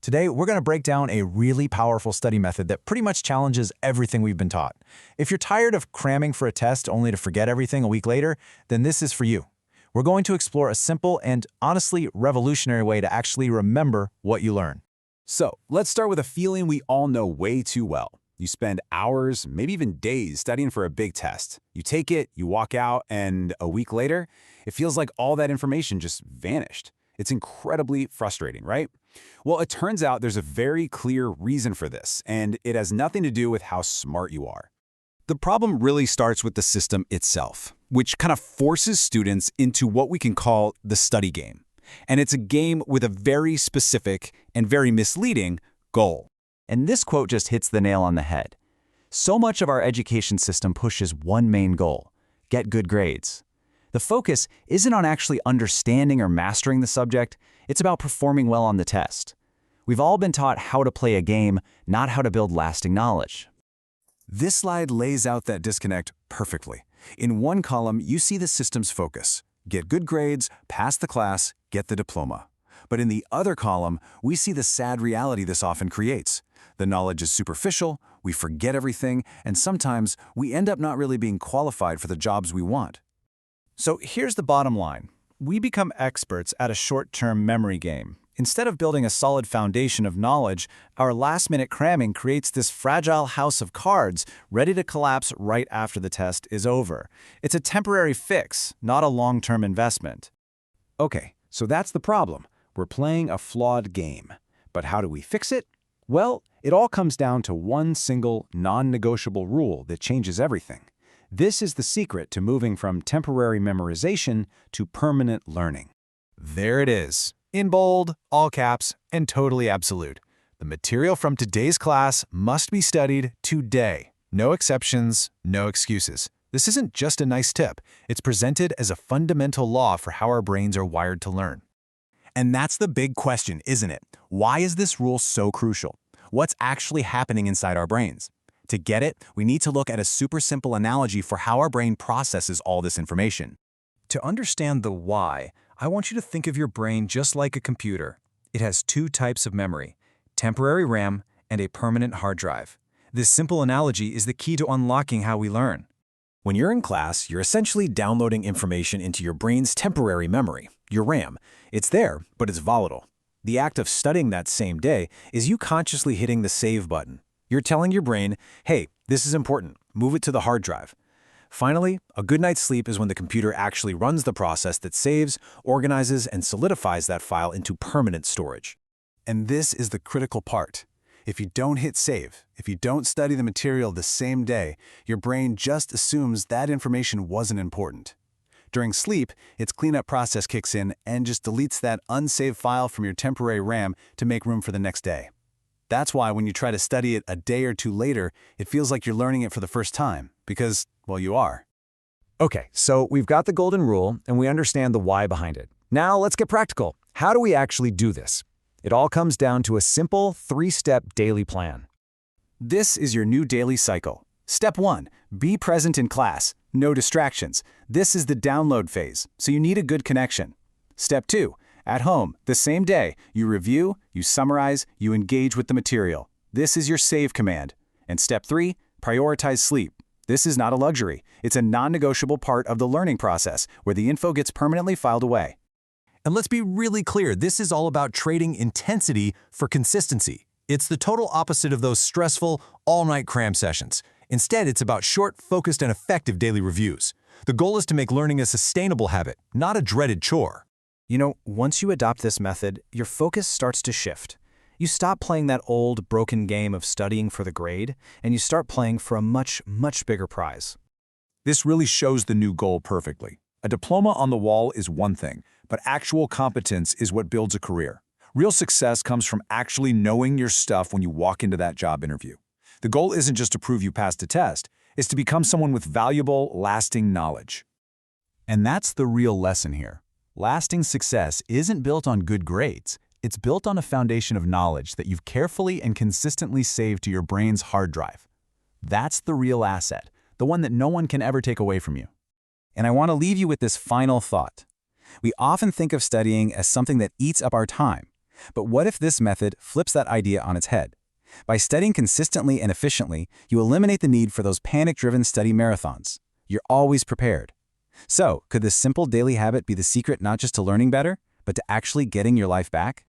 Today, we're going to break down a really powerful study method that pretty much challenges everything we've been taught. If you're tired of cramming for a test only to forget everything a week later, then this is for you. We're going to explore a simple and honestly revolutionary way to actually remember what you learn. So, let's start with a feeling we all know way too well. You spend hours, maybe even days, studying for a big test. You take it, you walk out, and a week later, it feels like all that information just vanished. It's incredibly frustrating, right? Well, it turns out there's a very clear reason for this, and it has nothing to do with how smart you are. The problem really starts with the system itself, which kind of forces students into what we can call the study game. And it's a game with a very specific and very misleading goal. And this quote just hits the nail on the head. So much of our education system pushes one main goal: get good grades. The focus isn't on actually understanding or mastering the subject, it's about performing well on the test. We've all been taught how to play a game, not how to build lasting knowledge. This slide lays out that disconnect perfectly. In one column, you see the system's focus: get good grades, pass the class, get the diploma. But in the other column, we see the sad reality this often creates. The knowledge is superficial, we forget everything, and sometimes we end up not really being qualified for the jobs we want. So here's the bottom line. We become experts at a short-term memory game. Instead of building a solid foundation of knowledge, our last-minute cramming creates this fragile house of cards ready to collapse right after the test is over. It's a temporary fix, not a long-term investment. Okay, so that's the problem. We're playing a flawed game. But how do we fix it? Well, it all comes down to one single, non-negotiable rule that changes everything. This is the secret to moving from temporary memorization to permanent learning. There it is, in bold, all caps, and totally absolute. The material from today's class must be studied today. No exceptions, no excuses. This isn't just a nice tip. It's presented as a fundamental law for how our brains are wired to learn. And that's the big question, isn't it? Why is this rule so crucial? What's actually happening inside our brains? To get it, we need to look at a super simple analogy for how our brain processes all this information. To understand the why, I want you to think of your brain just like a computer. It has two types of memory: temporary RAM and a permanent hard drive. This simple analogy is the key to unlocking how we learn. When you're in class, you're essentially downloading information into your brain's temporary memory, your RAM. It's there, but it's volatile. The act of studying that same day is you consciously hitting the save button. You're telling your brain, hey, this is important, move it to the hard drive. Finally, a good night's sleep is when the computer actually runs the process that saves, organizes, and solidifies that file into permanent storage. And this is the critical part. If you don't hit save, if you don't study the material the same day, your brain just assumes that information wasn't important. During sleep, its cleanup process kicks in and just deletes that unsaved file from your temporary RAM to make room for the next day. That's why when you try to study it a day or two later, it feels like you're learning it for the first time, because, well, you are. Okay, so we've got the golden rule and we understand the why behind it. Now let's get practical. How do we actually do this? It all comes down to a simple 3-step daily plan. This is your new daily cycle. Step 1, be present in class. No distractions. This is the download phase, so you need a good connection. Step 2, at home, the same day, you review, you summarize, you engage with the material. This is your save command. And step 3, prioritize sleep. This is not a luxury. It's a non-negotiable part of the learning process where the info gets permanently filed away. And let's be really clear, this is all about trading intensity for consistency. It's the total opposite of those stressful, all-night cram sessions. Instead, it's about short, focused, and effective daily reviews. The goal is to make learning a sustainable habit, not a dreaded chore. You know, once you adopt this method, your focus starts to shift. You stop playing that old, broken game of studying for the grade, and you start playing for a much, much bigger prize. This really shows the new goal perfectly. A diploma on the wall is one thing, but actual competence is what builds a career. Real success comes from actually knowing your stuff when you walk into that job interview. The goal isn't just to prove you passed a test, it's to become someone with valuable, lasting knowledge. And that's the real lesson here. Lasting success isn't built on good grades. It's built on a foundation of knowledge that you've carefully and consistently saved to your brain's hard drive. That's the real asset, the one that no one can ever take away from you. And I want to leave you with this final thought. We often think of studying as something that eats up our time. But what if this method flips that idea on its head? By studying consistently and efficiently, you eliminate the need for those panic-driven study marathons. You're always prepared. So, could this simple daily habit be the secret not just to learning better, but to actually getting your life back?